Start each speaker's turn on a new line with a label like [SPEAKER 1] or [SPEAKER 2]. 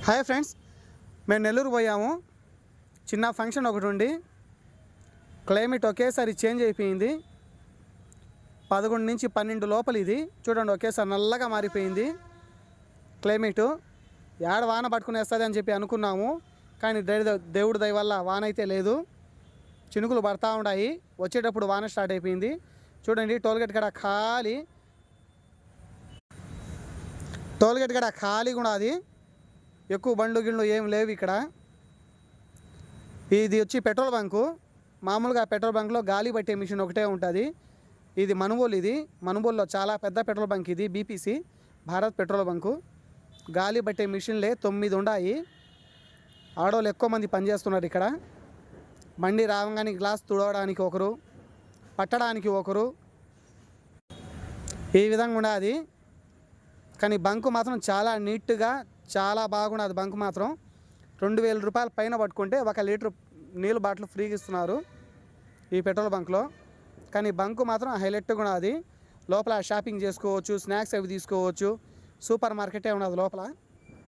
[SPEAKER 1] Hi friends, మేము నెల్లూరు పోయాము. చిన్న ఫంక్షన్ ఒకటి ఉండి క్లైమేట్ ఒకేసారి చేంజ్ అయిపోయింది. 11 నుంచి 12 లోపల ఇది చూడండి, ఒకేసారి నల్లగా మారిపోయింది క్లైమేటు. ఏడ వాన పట్టుకునేస్తుంది అని చెప్పి అనుకున్నాము, కానీ దేవుడి దయ వల్ల వాన అయితే లేదు. చినుకులు పడతా ఉన్నాయి. వచ్చేటప్పుడు వాన స్టార్ట్ అయిపోయింది. చూడండి, టోల్గేట్ కాడ ఖాళీ కూడా అది ఎక్కువ బండ్లు గిళ్ళు ఏం లేవు ఇక్కడ. ఇది వచ్చి పెట్రోల్ బంకు. మామూలుగా పెట్రోల్ బంక్లో గాలి పట్టే మిషన్ ఒకటే ఉంటుంది. ఇది మనుబోలులో చాలా పెద్ద పెట్రోల్ బంక్ ఇది. BPC Bharat petrol bunk. గాలి పట్టే మిషన్లే 9 ఉన్నాయి. ఆడోళ్ళు ఎక్కువ మంది పనిచేస్తున్నారు ఇక్కడ. బండి రావగానే గ్లాస్ తుడవడానికి ఒకరు, పట్టడానికి ఒకరు, ఈ విధంగా ఉన్నది. కానీ బంకు మాత్రం చాలా నీట్గా చాలా బాగున్నది. బంకు మాత్రం 2000 రూపాయల పైన పట్టుకుంటే 1 లీటర్ నీళ్ళు బాటిల్ ఫ్రీగా ఇస్తున్నారు ఈ పెట్రోల్ బంక్లో. కానీ బంకు మాత్రం హైలైట్గా ఉన్నది. లోపల షాపింగ్ చేసుకోవచ్చు, స్నాక్స్ అవి తీసుకోవచ్చు. సూపర్ మార్కెటే ఉన్నది లోపల.